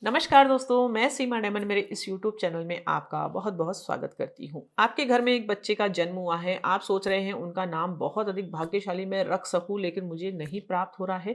नमस्कार दोस्तों, मैं सीमा डेमन मेरे इस YouTube चैनल में आपका बहुत बहुत स्वागत करती हूँ। आपके घर में एक बच्चे का जन्म हुआ है, आप सोच रहे हैं उनका नाम बहुत अधिक भाग्यशाली मैं रख सकूँ लेकिन मुझे नहीं प्राप्त हो रहा है।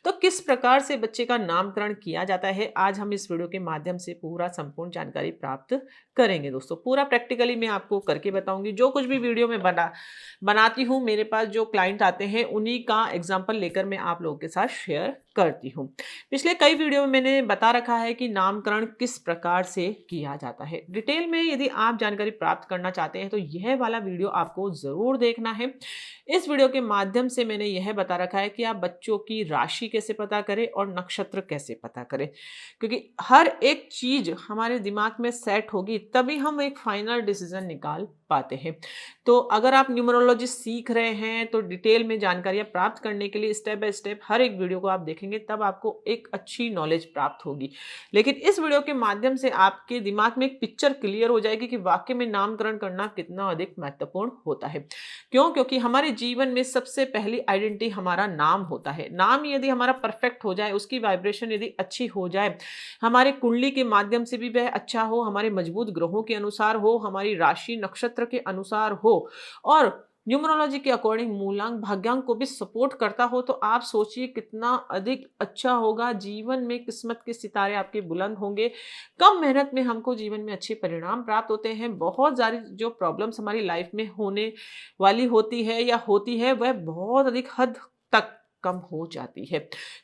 तो किस प्रकार से बच्चे का नामकरण किया जाता है, आज हम इस वीडियो के माध्यम से पूरा संपूर्ण जानकारी प्राप्त करेंगे दोस्तों। पूरा प्रैक्टिकली मैं आपको करके बताऊंगी। जो कुछ भी वीडियो में बनाती हूँ, मेरे पास जो क्लाइंट आते हैं उन्हीं का एग्जाम्पल लेकर मैं आप लोगों के साथ शेयर करती हूँ। पिछले कई वीडियो में मैंने बता रखा है कि नामकरण किस प्रकार से किया जाता है। डिटेल में यदि आप जानकारी प्राप्त करना चाहते हैं तो यह वाला वीडियो आपको जरूर देखना है। इस वीडियो के माध्यम से मैंने यह बता रखा है कि आप बच्चों की राशि कैसे पता करें और नक्षत्र कैसे पता करें, क्योंकि हर एक चीज हमारे दिमाग में सेट होगी तभी हम एक फाइनल डिसीजन निकाल पाते हैं। तो अगर आप न्यूमरोलॉजी सीख रहे हैं तो डिटेल में जानकारियां प्राप्त करने के लिए स्टेप बाय स्टेप हर एक वीडियो को आप देखेंगे, तब आपको एक अच्छी नॉलेज प्राप्त होगी। लेकिन इस वीडियो के माध्यम से आपके दिमाग में एक पिक्चर क्लियर हो जाएगी कि वाकई में नामकरण करना कितना अधिक महत्वपूर्ण होता है। क्यों? क्योंकि हमारे जीवन में सबसे पहली आइडेंटिटी हमारा नाम होता है। नाम यदि हमारा परफेक्ट हो जाए, उसकी वाइब्रेशन यदि अच्छी हो जाए, हमारे कुंडली के माध्यम से भी वह अच्छा हो, हमारे मजबूत ग्रहों के अनुसार हो, हमारी राशि नक्षत्र के अनुसार हो और न्यूमरोलॉजी के अकॉर्डिंग मूलांक भाग्यांक को भी सपोर्ट करता हो, तो आप सोचिए कितना अधिक अच्छा होगा। जीवन में किस्मत के सितारे आपके बुलंद होंगे। कम मेहनत में हमको जीवन में अच्छे परिणाम प्राप्त होते हैं। बहुत सारी जो प्रॉब्लम्स हमारी लाइफ में होने वाली होती है या होती है, वह बहुत अधिक हद तक कम हो जाती है।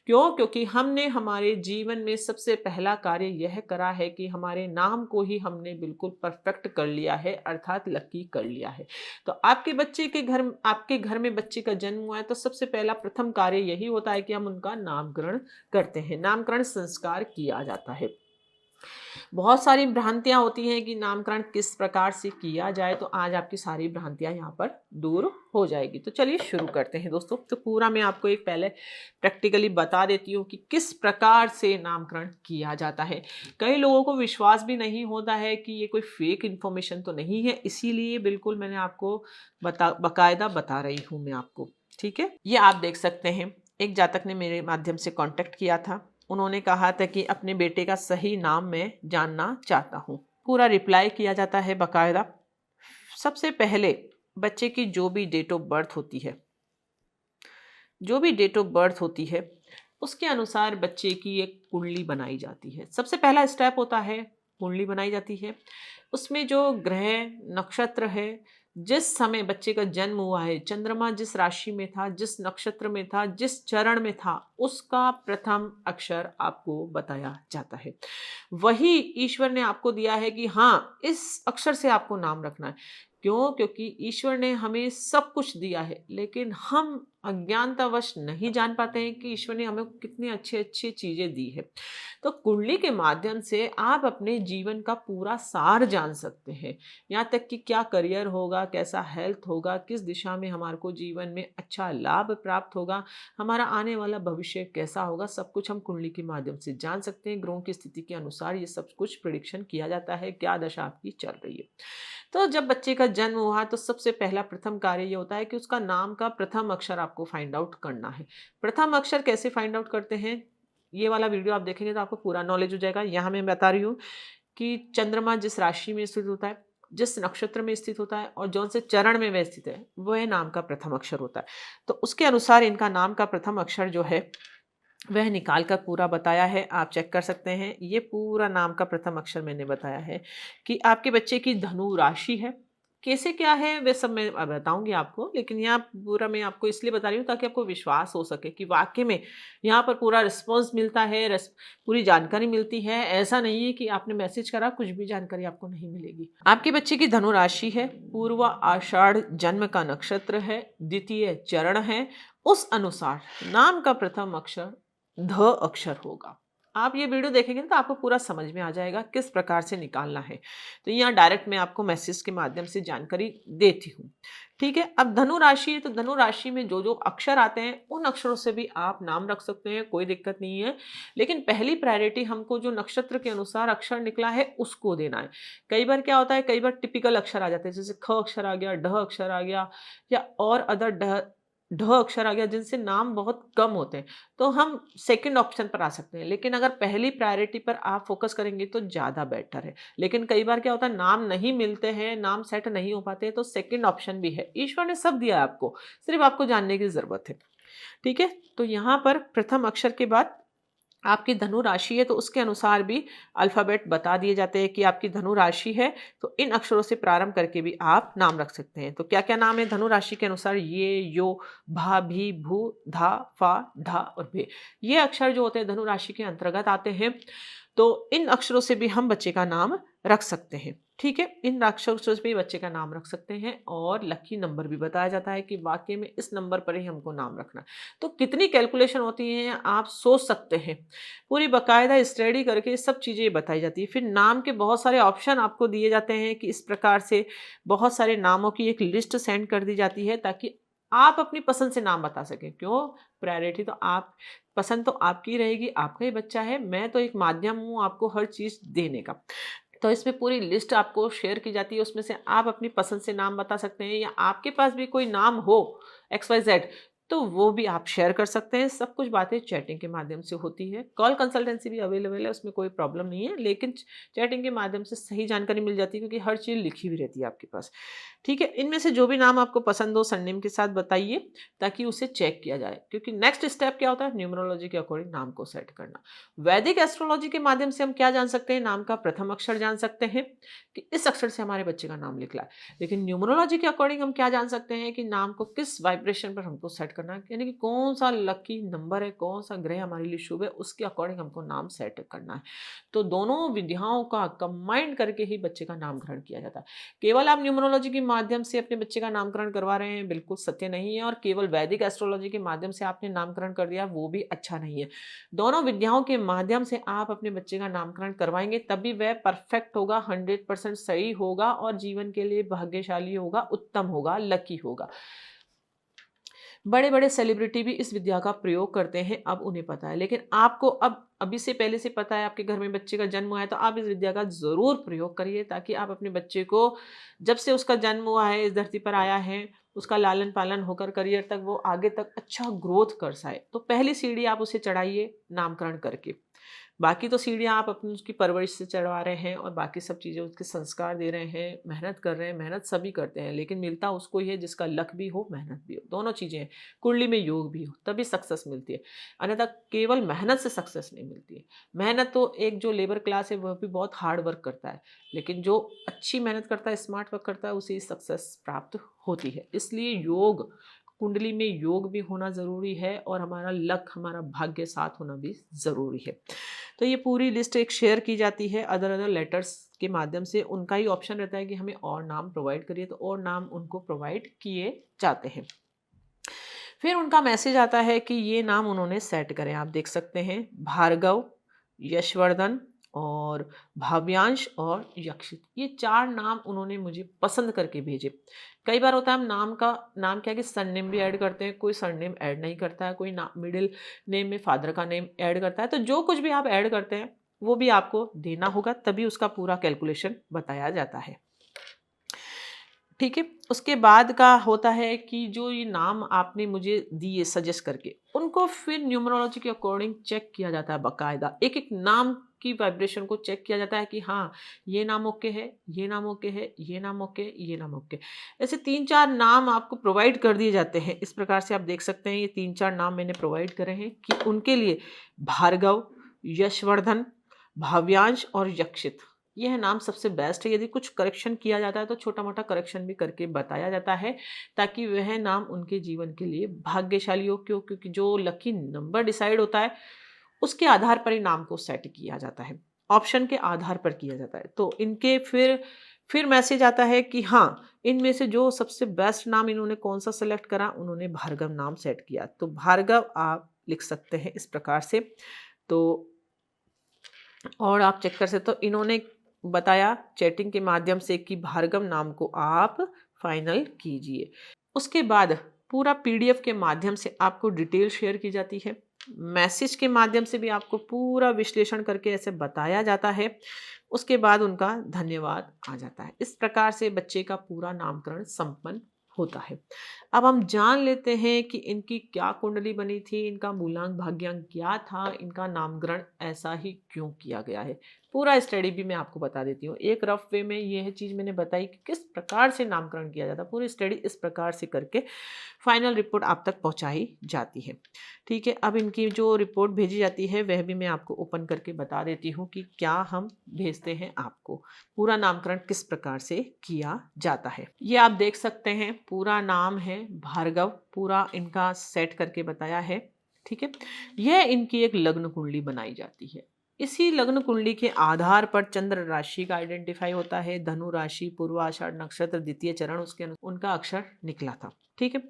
क्यों? क्योंकि हमने हमारे जीवन में सबसे पहला कार्य यह करा है कि हमारे नाम को ही हमने बिल्कुल परफेक्ट कर लिया है, अर्थात लकी कर लिया है। तो आपके घर में बच्चे का जन्म हुआ है तो सबसे पहला प्रथम कार्य यही होता है कि हम उनका नामकरण करते हैं। नामकरण संस्कार किया जाता है। बहुत सारी भ्रांतियां होती हैं कि नामकरण किस प्रकार से किया जाए, तो आज आपकी सारी भ्रांतियां यहाँ पर दूर हो जाएगी। तो चलिए शुरू करते हैं दोस्तों। तो पूरा मैं आपको एक पहले प्रैक्टिकली बता देती हूँ कि किस प्रकार से नामकरण किया जाता है। कई लोगों को विश्वास भी नहीं होता है कि ये कोई फेक इंफॉर्मेशन तो नहीं है, इसीलिए बिल्कुल मैंने आपको बाकायदा बता रही हूँ मैं आपको। ठीक है, ये आप देख सकते हैं। एक जातक ने मेरे माध्यम से कांटेक्ट किया था। उन्होंने कहा था कि अपने बेटे का सही नाम मैं जानना चाहता हूँ। पूरा रिप्लाई किया जाता है बाकायदा। सबसे पहले बच्चे की जो भी डेट ऑफ बर्थ होती है उसके अनुसार बच्चे की एक कुंडली बनाई जाती है। सबसे पहला स्टेप होता है कुंडली बनाई जाती है। उसमें जो ग्रह नक्षत्र है, जिस समय बच्चे का जन्म हुआ है, चंद्रमा जिस राशि में था, जिस नक्षत्र में था, जिस चरण में था, उसका प्रथम अक्षर आपको बताया जाता है। वही ईश्वर ने आपको दिया है कि हाँ, इस अक्षर से आपको नाम रखना है। क्यों? क्योंकि ईश्वर ने हमें सब कुछ दिया है, लेकिन हम अज्ञानतावश नहीं जान पाते हैं कि ईश्वर ने हमें कितनी अच्छी अच्छी चीजें दी है। तो कुंडली के माध्यम से आप अपने जीवन का पूरा सार जान सकते हैं। यहाँ तक कि क्या करियर होगा, कैसा हेल्थ होगा, किस दिशा में हमारे को जीवन में अच्छा लाभ प्राप्त होगा, हमारा आने वाला भविष्य कैसा होगा, सब कुछ हम कुंडली के माध्यम से जान सकते हैं। ग्रहों की स्थिति के अनुसार ये सब कुछ प्रिडिक्शन किया जाता है, क्या दशा आपकी चल रही है। तो जब बच्चे का जन्म हुआ तो सबसे पहला प्रथम कार्य ये होता है कि उसका नाम का प्रथम अक्षर आपको फाइंड आउट करना है। प्रथम अक्षर कैसे फाइंड आउट करते हैं, ये वाला वीडियो आप देखेंगे तो आपको पूरा नॉलेज हो जाएगा। यहाँ मैं बता रही हूँ कि चंद्रमा जिस राशि में स्थित होता है, जिस नक्षत्र में स्थित होता है और जौन से चरण में वह स्थित है, वह नाम का प्रथम अक्षर होता है। तो उसके अनुसार इनका नाम का प्रथम अक्षर जो है वह निकाल कर पूरा बताया है। आप चेक कर सकते हैं। ये पूरा नाम का प्रथम अक्षर मैंने बताया है कि आपके बच्चे की धनु राशि है। कैसे क्या है वह सब मैं बताऊंगी आपको, लेकिन यहाँ पूरा मैं आपको इसलिए बता रही हूँ ताकि आपको विश्वास हो सके कि वाकई में यहाँ पर पूरा रिस्पॉन्स मिलता है, पूरी जानकारी मिलती है। ऐसा नहीं है कि आपने मैसेज करा कुछ भी जानकारी आपको नहीं मिलेगी। आपके बच्चे की धनु राशि है, पूर्व आषाढ़ जन्म का नक्षत्र है, द्वितीय चरण है। उस अनुसार नाम का प्रथम अक्षर ध अक्षर होगा। आप ये वीडियो देखेंगे तो आपको पूरा समझ में आ जाएगा किस प्रकार से निकालना है। तो यहाँ डायरेक्ट मैं आपको मैसेज के माध्यम से जानकारी देती हूँ। ठीक है, अब धनु राशि है तो धनु राशि में जो जो अक्षर आते हैं उन अक्षरों से भी आप नाम रख सकते हैं, कोई दिक्कत नहीं है। लेकिन पहली प्रायोरिटी हमको जो नक्षत्र के अनुसार अक्षर निकला है उसको देना है। कई बार क्या होता है, कई बार टिपिकल अक्षर आ जाते हैं, जैसे ख अक्षर आ गया, ढ अक्षर आ गया या और अदर ढ अक्षर आ गया जिनसे नाम बहुत कम होते हैं, तो हम सेकंड ऑप्शन पर आ सकते हैं। लेकिन अगर पहली प्रायोरिटी पर आप फ़ोकस करेंगे तो ज़्यादा बेटर है। लेकिन कई बार क्या होता है, नाम नहीं मिलते हैं, नाम सेट नहीं हो पाते हैं, तो सेकंड ऑप्शन भी है। ईश्वर ने सब दिया है आपको, सिर्फ़ आपको जानने की ज़रूरत है। ठीक है? तो यहाँ पर प्रथम अक्षर के बाद आपकी धनु राशि है, तो उसके अनुसार भी अल्फ़ाबेट बता दिए जाते हैं कि आपकी धनु राशि है, तो इन अक्षरों से प्रारंभ करके भी आप नाम रख सकते हैं। तो क्या-क्या नाम है धनु राशि के अनुसार? ये, यो, भा, भी, भू, धा, फा, ढा और भे। ये अक्षर जो होते हैं धनु राशि के अंतर्गत आते हैं। तो इन अक्षरों से भी हम बच्चे का नाम रख सकते हैं। ठीक है? इन अक्षरों से भी बच्चे का नाम रख सकते हैं और लकी नंबर भी बताया जाता है कि वाक़ई में इस नंबर पर ही हमको नाम रखना है। तो कितनी कैलकुलेशन होती है आप सोच सकते हैं। पूरी बाकायदा स्टडी करके ये सब चीज़ें बताई जाती है। फिर नाम के बहुत सारे ऑप्शन आपको दिए जाते हैं कि इस प्रकार से बहुत सारे नामों की एक लिस्ट सेंड कर दी जाती है ताकि आप अपनी पसंद से नाम बता सकें। क्यों? प्रायोरिटी तो आप पसंद तो आपकी रहेगी, आपका ही बच्चा है। मैं तो एक माध्यम हूँ आपको हर चीज़ देने का। तो इसमें पूरी लिस्ट आपको शेयर की जाती है, उसमें से आप अपनी पसंद से नाम बता सकते हैं या आपके पास भी कोई नाम हो एक्स वाई जेड, तो वो भी आप शेयर कर सकते हैं। सब कुछ बातें चैटिंग के माध्यम से होती है। कॉल कंसल्टेंसी भी अवेलेबल है, उसमें कोई प्रॉब्लम नहीं है, लेकिन चैटिंग के माध्यम से सही जानकारी मिल जाती है क्योंकि हर चीज़ लिखी हुई रहती है आपके पास। ठीक है? इनमें से जो भी नाम आपको पसंद हो सरनेम के साथ बताइए ताकि उसे चेक किया जाए, क्योंकि नेक्स्ट स्टेप क्या होता है? न्यूमरोलॉजी के अकॉर्डिंग नाम को सेट करना। वैदिक एस्ट्रोलॉजी के माध्यम से हम क्या जान सकते हैं? नाम का प्रथम अक्षर जान सकते हैं कि इस अक्षर से हमारे बच्चे का नाम निकला है। लेकिन न्यूमरोलॉजी के अकॉर्डिंग हम क्या जान सकते हैं कि नाम को किस वाइब्रेशन पर हमको सेट करना है, यानी कि कौन सा लकी नंबर है, कौन सा ग्रह हमारे लिए शुभ है, उसके अकॉर्डिंग हमको नाम सेट करना है। तो दोनों विधियाओं का कंबाइन करके ही बच्चे का नामकरण किया जाता है। केवल आप न्यूमरोलॉजी के माध्यम से अपने बच्चे का नामकरण करवा रहे हैं, बिल्कुल सत्य नहीं है, और केवल वैदिक एस्ट्रोलॉजी के माध्यम से आपने नामकरण कर दिया, वो भी अच्छा नहीं है। दोनों विद्याओं के माध्यम से आप अपने बच्चे का नामकरण करवाएंगे तभी वह परफेक्ट होगा, 100% सही होगा और जीवन के लिए भाग्यशाली होगा, उत्तम होगा, लकी होगा। बड़े-बड़े सेलिब्रिटी भी इस विद्या का प्रयोग करते हैं, अब उन्हें पता है। लेकिन आपको अब अभी से पहले से पता है, आपके घर में बच्चे का जन्म हुआ है, तो आप इस विद्या का ज़रूर प्रयोग करिए ताकि आप अपने बच्चे को जब से उसका जन्म हुआ है, इस धरती पर आया है, उसका लालन-पालन होकर करियर तक वो आगे तक अच्छा ग्रोथ कर पाए। तो पहली सीढ़ी आप उसे चढ़ाइए नामकरण करके। बाकी तो सीढ़ियाँ आप अपनी उसकी परवरिश से चढ़वा रहे हैं और बाकी सब चीज़ें उसके संस्कार दे रहे हैं, मेहनत कर रहे हैं, मेहनत सभी करते हैं, लेकिन मिलता उसको ही है जिसका लक भी हो, मेहनत भी हो, दोनों चीज़ें हैं। कुंडली में योग भी हो, तभी सक्सेस मिलती है, अन्यथा केवल मेहनत से सक्सेस नहीं मिलती है। मेहनत तो एक जो लेबर क्लास है वह भी बहुत हार्ड वर्क करता है, लेकिन जो अच्छी मेहनत करता है, स्मार्ट वर्क करता है, उसे सक्सेस प्राप्त होती है। इसलिए योग, कुंडली में योग भी होना ज़रूरी है और हमारा लक, हमारा भाग्य साथ होना भी ज़रूरी है। तो ये पूरी लिस्ट एक शेयर की जाती है अदर अदर लेटर्स के माध्यम से। उनका ही ऑप्शन रहता है कि हमें और नाम प्रोवाइड करिए, तो और नाम उनको प्रोवाइड किए जाते हैं। फिर उनका मैसेज आता है कि ये नाम उन्होंने सेट करें। आप देख सकते हैं भार्गव, यशवर्धन और भाव्यांश और यक्षित, ये 4 नाम उन्होंने मुझे पसंद करके भेजे। कई बार होता है हम नाम क्या है कि सरनेम भी ऐड करते हैं, कोई सरनेम ऐड नहीं करता है, कोई ना मिडिल नेम में फादर का नेम ऐड करता है। तो जो कुछ भी आप ऐड करते हैं वो भी आपको देना होगा, तभी उसका पूरा कैलकुलेशन बताया जाता है। ठीक है? उसके बाद का होता है कि जो ये नाम आपने मुझे दिए सजेस्ट करके, उनको फिर न्यूमरोलॉजी के अकॉर्डिंग चेक किया जाता है बाकायदा। एक-एक नाम की वाइब्रेशन को चेक किया जाता है कि हाँ, ये नाम ओके है, ये नाम ओके है, ये नाम ओके, ये नाम ओके। ऐसे 3-4 नाम आपको प्रोवाइड कर दिए जाते हैं। इस प्रकार से आप देख सकते हैं ये 3-4 नाम मैंने प्रोवाइड करे हैं कि उनके लिए भार्गव, यशवर्धन, भाव्यांश और यक्षित, यह नाम सबसे बेस्ट है। यदि कुछ करेक्शन किया जाता है तो छोटा-मोटा करेक्शन भी करके बताया जाता है ताकि वह नाम उनके जीवन के लिए भाग्यशाली हो। क्यों? क्योंकि जो लकी नंबर डिसाइड होता है उसके आधार पर ही नाम को सेट किया जाता है, ऑप्शन के आधार पर किया जाता है। तो इनके फिर मैसेज आता है कि हाँ, इनमें से जो सबसे बेस्ट नाम इन्होंने कौन-सा सेलेक्ट करा, उन्होंने भार्गव नाम सेट किया। तो भार्गव आप लिख सकते हैं इस प्रकार से। तो और आप चेक कर सकते हो, इन्होंने बताया चैटिंग के माध्यम से कि भार्गव नाम को आप फाइनल कीजिए। उसके बाद पूरा पीडीएफ के माध्यम से आपको डिटेल शेयर की जाती है। मैसेज के माध्यम से भी आपको पूरा विश्लेषण करके ऐसे बताया जाता है। उसके बाद उनका धन्यवाद आ जाता है। इस प्रकार से बच्चे का पूरा नामकरण संपन्न होता है। अब हम जान लेते हैं कि इनकी क्या कुंडली बनी थी, इनका मूलांक भाग्यांक क्या था, इनका नामकरण ऐसा ही क्यों किया गया है। पूरा स्टडी भी मैं आपको बता देती हूँ। एक रफ वे में यह चीज़ मैंने बताई कि किस प्रकार से नामकरण किया जाता है। पूरी स्टडी इस प्रकार से करके फाइनल रिपोर्ट आप तक पहुँचाई जाती है। ठीक है, अब इनकी जो रिपोर्ट भेजी जाती है वह भी मैं आपको ओपन करके बता देती हूँ कि क्या हम भेजते हैं आपको। पूरा नामकरण किस प्रकार से किया जाता है ये आप देख सकते हैं। पूरा नाम है भार्गव, पूरा इनका सेट करके बताया है। ठीक है, यह इनकी एक लग्न कुंडली बनाई जाती है। इसी लग्न कुंडली के आधार पर चंद्र राशि का आइडेंटिफाई होता है। धनु राशि, पूर्वाषाढ़ नक्षत्र, द्वितीय चरण, उसके उनका अक्षर निकला था। ठीक है,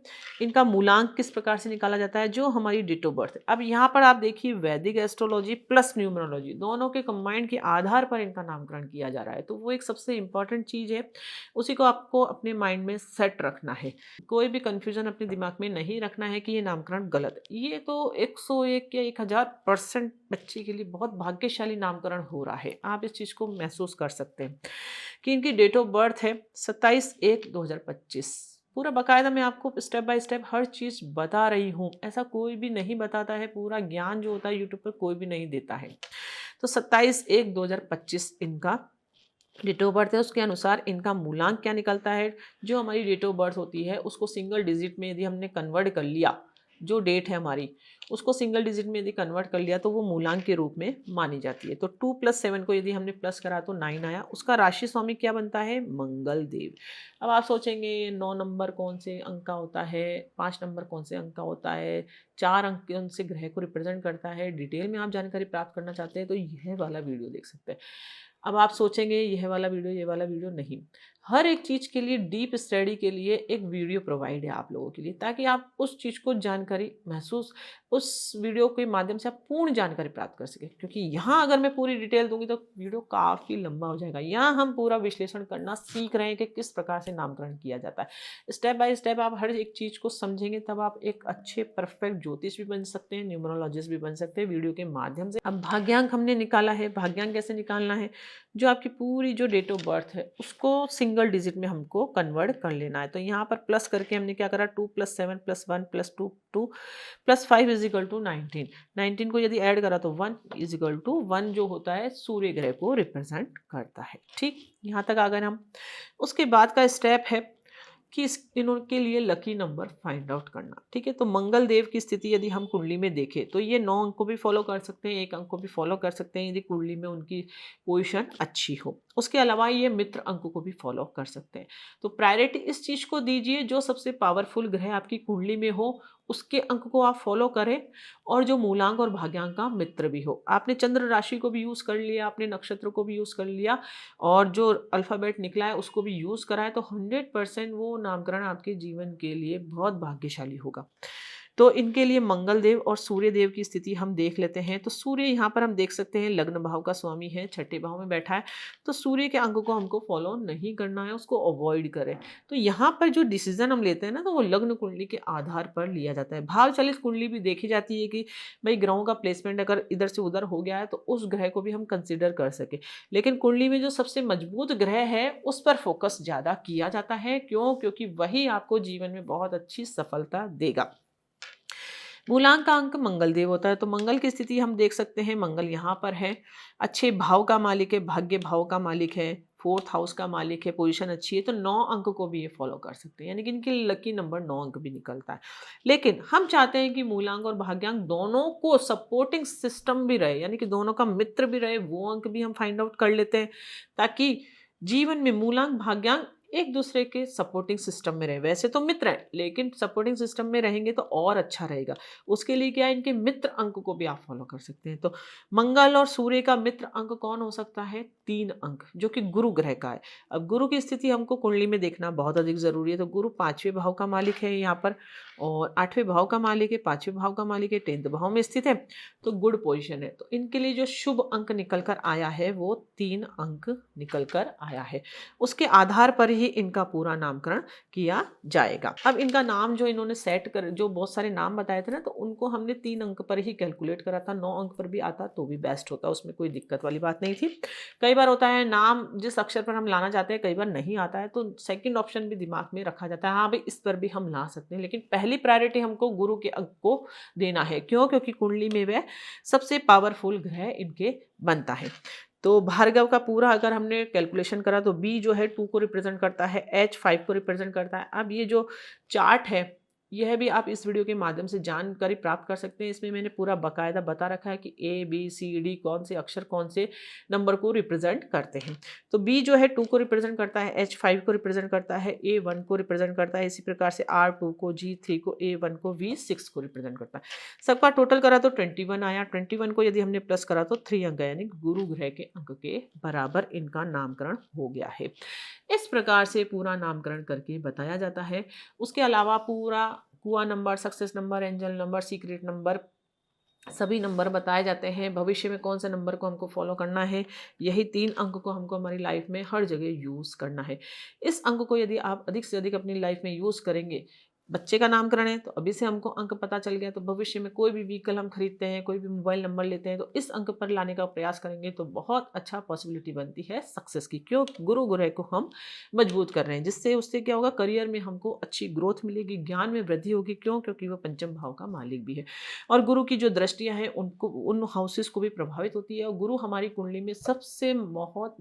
इनका मूलांक किस प्रकार से निकाला जाता है, जो हमारी डेट ऑफ बर्थ है। अब यहाँ पर आप देखिए वैदिक एस्ट्रोलॉजी प्लस न्यूमरोलॉजी दोनों के कंबाइंड के आधार पर इनका नामकरण किया जा रहा है। तो वो एक सबसे इंपॉर्टेंट चीज़ है, उसी को आपको अपने माइंड में सेट रखना है। कोई भी कंफ्यूजन अपने दिमाग में नहीं रखना है कि ये नामकरण गलत है। ये तो 101 या 1000% बच्चे के लिए बहुत भाग्यशाली नामकरण हो रहा है। आप इस चीज़ को महसूस कर सकते हैं कि इनकी डेट ऑफ बर्थ है 27/1/2025। पूरा बकायदा मैं आपको स्टेप बाय स्टेप हर चीज़ बता रही हूँ। ऐसा कोई भी नहीं बताता है, पूरा ज्ञान जो होता है यूट्यूब पर कोई भी नहीं देता है। तो 27/1/2025 इनका डेट ऑफ बर्थ है। उसके अनुसार इनका मूलांक क्या निकलता है, जो हमारी डेट ऑफ बर्थ होती है उसको सिंगल डिजिट में यदि हमने कन्वर्ट कर लिया, जो डेट है हमारी उसको सिंगल डिजिट में यदि कन्वर्ट कर लिया तो वो मूलांक के रूप में मानी जाती है। तो 2+7 को यदि हमने प्लस करा तो 9 आया। उसका राशि स्वामी क्या बनता है, मंगल देव। अब आप सोचेंगे 9 नंबर कौन से अंक का होता है, 5 नंबर कौन से अंक का होता है, 4 अंक कौन से ग्रह को रिप्रेजेंट करता है। डिटेल में आप जानकारी प्राप्त करना चाहते हैं तो यह वाला वीडियो देख सकते हैं। अब आप सोचेंगे यह वाला वीडियो, ये वाला वीडियो, नहीं। हर एक चीज़ के लिए डीप स्टडी के लिए एक वीडियो प्रोवाइड है आप लोगों के लिए, ताकि आप उस चीज़ को जानकारी महसूस उस वीडियो के माध्यम से आप पूर्ण जानकारी प्राप्त कर सकें। क्योंकि यहाँ अगर मैं पूरी डिटेल दूंगी तो वीडियो काफ़ी लंबा हो जाएगा। यहाँ हम पूरा विश्लेषण करना सीख रहे हैं कि किस प्रकार से नामकरण किया जाता है। स्टेप बाय स्टेप आप हर एक चीज़ को समझेंगे तब आप एक अच्छे परफेक्ट ज्योतिष भी बन सकते हैं, न्यूमरोलॉजिस्ट भी बन सकते हैं वीडियो के माध्यम से। अब भाग्यांक हमने निकाला है। भाग्यांक कैसे निकालना है, जो आपकी पूरी जो डेट ऑफ बर्थ है उसको सिंगल डिजिट में हमको कन्वर्ट कर लेना है। तो यहाँ पर प्लस करके हमने क्या करा, 2+7+1+2 +5 = 19। 19 को यदि ऐड करा तो 1 = 1 जो होता है सूर्य ग्रह को रिप्रेजेंट करता है। ठीक, यहाँ तक आ गए हम। उसके बाद का स्टेप है कि इनके लिए लकी नंबर फाइंड आउट करना। ठीक है, तो मंगल देव की स्थिति यदि हम कुंडली में देखें तो ये 9 अंक को भी फॉलो कर सकते हैं, 1 अंक को भी फॉलो कर सकते हैं यदि कुंडली में उनकी पोजीशन अच्छी हो। उसके अलावा ये मित्र अंक को भी फॉलो कर सकते हैं। तो प्रायोरिटी इस चीज को दीजिए जो सबसे पावरफुल ग्रह आपकी कुंडली में हो उसके अंक को आप फॉलो करें, और जो मूलांक और भाग्यांक का मित्र भी हो। आपने चंद्र राशि को भी यूज कर लिया, आपने नक्षत्र को भी यूज कर लिया, और जो अल्फाबेट निकला है उसको भी यूज करा है, तो 100% वो नामकरण आपके जीवन के लिए बहुत भाग्यशाली होगा। तो इनके लिए मंगल देव और सूर्य देव की स्थिति हम देख लेते हैं। तो सूर्य यहाँ पर हम देख सकते हैं लग्न भाव का स्वामी है, छठे भाव में बैठा है। तो सूर्य के अंक को हमको फॉलो नहीं करना है, उसको अवॉइड करें। तो यहाँ पर जो डिसीजन हम लेते हैं ना, तो वो लग्न कुंडली के आधार पर लिया जाता है। भाव चलित कुंडली भी देखी जाती है कि भाई ग्रहों का प्लेसमेंट अगर इधर से उधर हो गया है तो उस ग्रह को भी हम कंसिडर कर सके। लेकिन कुंडली में जो सबसे मजबूत ग्रह है उस पर फोकस ज्यादा किया जाता है। क्यों? क्योंकि वही आपको जीवन में बहुत अच्छी सफलता देगा। मूलांक का अंक मंगल देव होता है। तो मंगल की स्थिति हम देख सकते हैं, मंगल यहाँ पर है, अच्छे भाव का मालिक है, भाग्य भाव का मालिक है, 4th हाउस का मालिक है, पोजीशन अच्छी है। तो 9 अंक को भी ये फॉलो कर सकते हैं, यानी कि इनके लकी नंबर 9 अंक भी निकलता है। लेकिन हम चाहते हैं कि मूलांक और भाग्यांक दोनों को सपोर्टिंग सिस्टम भी रहे, यानी कि दोनों का मित्र भी रहे, वो अंक भी हम फाइंड आउट कर लेते हैं, ताकि जीवन में मूलांक भाग्यांक एक दूसरे के सपोर्टिंग सिस्टम में रहे। वैसे तो मित्र है लेकिन सपोर्टिंग सिस्टम में रहेंगे तो और अच्छा रहेगा। उसके लिए क्या है, इनके मित्र अंक को भी आप फॉलो कर सकते हैं। तो मंगल और सूर्य का मित्र अंक कौन हो सकता है, 3 अंक, जो कि गुरु ग्रह का है। अब गुरु की स्थिति हमको कुंडली में देखना बहुत अधिक जरूरी है। तो गुरु 5वें भाव का मालिक है यहाँ पर, और 8वें भाव का मालिक है, 5वें भाव का मालिक है, 10th भाव में स्थित है। तो गुड पोजिशन है। तो इनके लिए जो शुभ अंक निकल कर आया है वो 3 अंक निकल कर आया है। उसके आधार पर ही इनका पूरा नामकरण किया जाएगा। अब इनका नाम जो इन्होंने सेट कर, जो बहुत सारे नाम बताए थे ना, तो उनको हमने 3 अंक पर ही कैलकुलेट करा था। 9 अंक पर भी आता तो भी बेस्ट होता, उसमें कोई दिक्कत वाली बात नहीं थी। कई बार होता है नाम जिस अक्षर पर हम लाना चाहते हैं कई बार नहीं आता है, तो सेकंड ऑप्शन भी दिमाग में रखा जाता है, हाँ भाई इस पर भी हम ला सकते हैं, लेकिन पहली प्रायोरिटी हमको गुरु के अंक को देना है। क्यों? क्योंकि कुंडली में वह सबसे पावरफुल ग्रह इनके बनता है। तो भार्गव का पूरा अगर हमने कैलकुलेशन करा तो बी जो है 2 को रिप्रेजेंट करता है, एच 5 को रिप्रेजेंट करता है। अब ये जो चार्ट है यह भी आप इस वीडियो के माध्यम से जानकारी प्राप्त कर सकते हैं। इसमें मैंने पूरा बाकायदा बता रखा है कि ए बी सी डी कौन से अक्षर कौन से नंबर को रिप्रेजेंट करते हैं। तो बी जो है 2 को रिप्रेजेंट करता है, एच 5 को रिप्रेजेंट करता है, ए 1 को रिप्रेजेंट करता है, इसी प्रकार से आर 2 को, जी 3 को, ए 1 को, वी 6 को रिप्रेजेंट करता है। सबका टोटल करा तो 21 आया। 21 को यदि हमने प्लस करा तो 3 अंक, यानी गुरु ग्रह के अंक के बराबर इनका नामकरण हो गया है। इस प्रकार से पूरा नामकरण करके बताया जाता है। उसके अलावा पूरा कुआ number, success number, angel number, secret number, सभी नंबर बताए जाते हैं। भविष्य में कौन से नंबर को हमको फॉलो करना है, यही 3 अंक को हमको हमारी लाइफ में हर जगह यूज करना है। इस अंक को यदि आप अधिक से अधिक अपनी लाइफ में यूज करेंगे, बच्चे का नामकरण है तो अभी से हमको अंक पता चल गया, तो भविष्य में कोई भी व्हीकल हम खरीदते हैं, कोई भी मोबाइल नंबर लेते हैं, तो इस अंक पर लाने का प्रयास करेंगे तो बहुत अच्छा पॉसिबिलिटी बनती है सक्सेस की। क्यों? गुरु ग्रह को हम मजबूत कर रहे हैं, जिससे उससे क्या होगा, करियर में हमको अच्छी ग्रोथ मिलेगी, ज्ञान में वृद्धि होगी। क्यों? क्योंकि वो पंचम भाव का मालिक भी है और गुरु की जो दृष्टियां हैं उनको, उन हाउसेस को भी प्रभावित होती है। और गुरु हमारी कुंडली में सबसे बहुत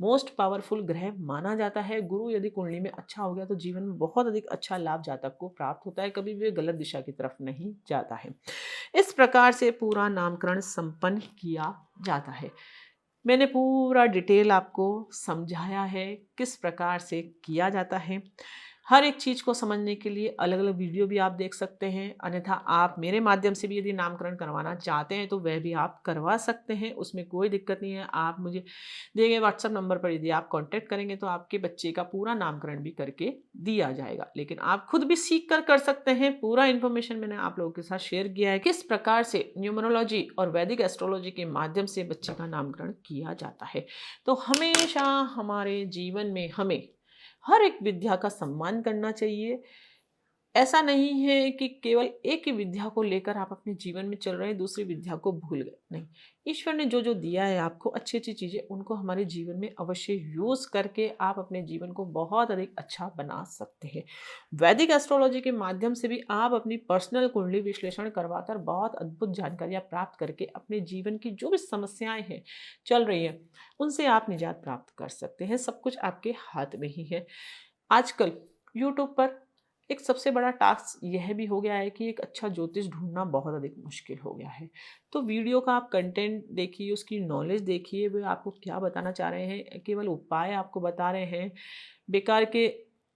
मोस्ट पावरफुल ग्रह माना जाता है। गुरु यदि कुंडली में अच्छा हो गया तो जीवन में बहुत अधिक अच्छा लाभ जातक को प्राप्त होता है, कभी भी गलत दिशा की तरफ नहीं जाता है। इस प्रकार से पूरा नामकरण संपन्न किया जाता है। मैंने पूरा डिटेल आपको समझाया है किस प्रकार से किया जाता है। हर एक चीज़ को समझने के लिए अलग अलग वीडियो भी आप देख सकते हैं, अन्यथा आप मेरे माध्यम से भी यदि नामकरण करवाना चाहते हैं तो वह भी आप करवा सकते हैं, उसमें कोई दिक्कत नहीं है। आप मुझे दिए गए व्हाट्सएप नंबर पर यदि आप कांटेक्ट करेंगे तो आपके बच्चे का पूरा नामकरण भी करके दिया जाएगा। लेकिन आप खुद भी सीख कर सकते हैं। पूरा इन्फॉर्मेशन मैंने आप लोगों के साथ शेयर किया है, किस प्रकार से न्यूमरोलॉजी और वैदिक एस्ट्रोलॉजी के माध्यम से बच्चे का नामकरण किया जाता है। तो हमेशा हमारे जीवन में हमें हर एक विद्या का सम्मान करना चाहिए। ऐसा नहीं है कि केवल एक ही विद्या को लेकर आप अपने जीवन में चल रहे हैं, दूसरी विद्या को भूल गए। नहीं, ईश्वर ने जो जो दिया है आपको अच्छी अच्छी चीज़ें, उनको हमारे जीवन में अवश्य यूज करके आप अपने जीवन को बहुत अधिक अच्छा बना सकते हैं। वैदिक एस्ट्रोलॉजी के माध्यम से भी आप अपनी पर्सनल कुंडली विश्लेषण करवाकर बहुत अद्भुत जानकारियां प्राप्त करके अपने जीवन की जो भी समस्याएं हैं चल रही हैं, उनसे आप निजात प्राप्त कर सकते हैं। सब कुछ आपके हाथ में ही है। आजकल यूट्यूब पर एक सबसे बड़ा टास्क यह भी हो गया है कि एक अच्छा ज्योतिष ढूंढना बहुत अधिक मुश्किल हो गया है। तो वीडियो का आप कंटेंट देखिए, उसकी नॉलेज देखिए, वे आपको क्या बताना चाह रहे हैं। केवल उपाय आपको बता रहे हैं, बेकार के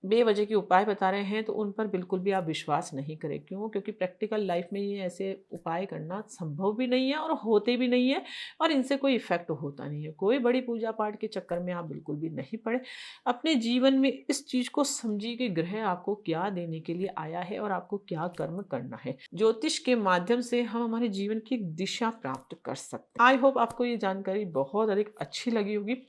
बेवजह के उपाय बता रहे हैं, तो उन पर बिल्कुल भी आप विश्वास नहीं करें। क्यों? क्योंकि प्रैक्टिकल लाइफ में ये ऐसे उपाय करना संभव भी नहीं है और होते भी नहीं है, और इनसे कोई इफेक्ट होता नहीं है। कोई बड़ी पूजा पाठ के चक्कर में आप बिल्कुल भी नहीं पड़े। अपने जीवन में इस चीज़ को समझिए कि ग्रह आपको क्या देने के लिए आया है और आपको क्या कर्म करना है। ज्योतिष के माध्यम से हम हमारे जीवन की एक दिशा प्राप्त कर सकते हैं। आई होप आपको ये जानकारी बहुत अधिक अच्छी लगी होगी।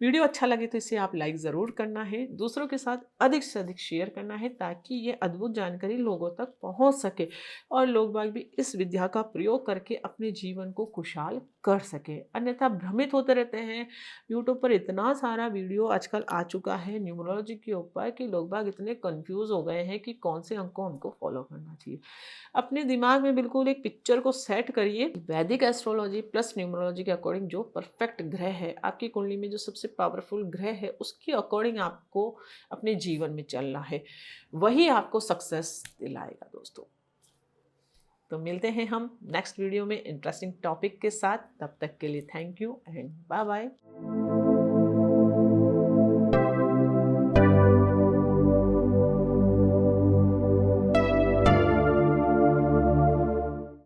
वीडियो अच्छा लगे तो इसे आप लाइक ज़रूर करना है, दूसरों के साथ अधिक से अधिक शेयर करना है, ताकि ये अद्भुत जानकारी लोगों तक पहुंच सके और लोग बाग भी इस विद्या का प्रयोग करके अपने जीवन को खुशहाल कर सके। अन्यथा भ्रमित होते रहते हैं। यूट्यूब पर इतना सारा वीडियो आजकल आ चुका है न्यूमरोलॉजी के ऊपर कि लोग बाग इतने कंफ्यूज हो गए हैं कि कौन से अंक को उनको फॉलो करना चाहिए। अपने दिमाग में बिल्कुल एक पिक्चर को सेट करिए। वैदिक एस्ट्रोलॉजी प्लस न्यूमरोलॉजी के अकॉर्डिंग जो परफेक्ट ग्रह है आपकी कुंडली में, जो सबसे पावरफुल ग्रह है, उसके अकॉर्डिंग आपको अपने जीवन में चलना है, वही आपको सक्सेस दिलाएगा दोस्तों। तो मिलते हैं हम नेक्स्ट वीडियो में इंटरेस्टिंग टॉपिक के साथ। तब तक के लिए thank you and bye bye.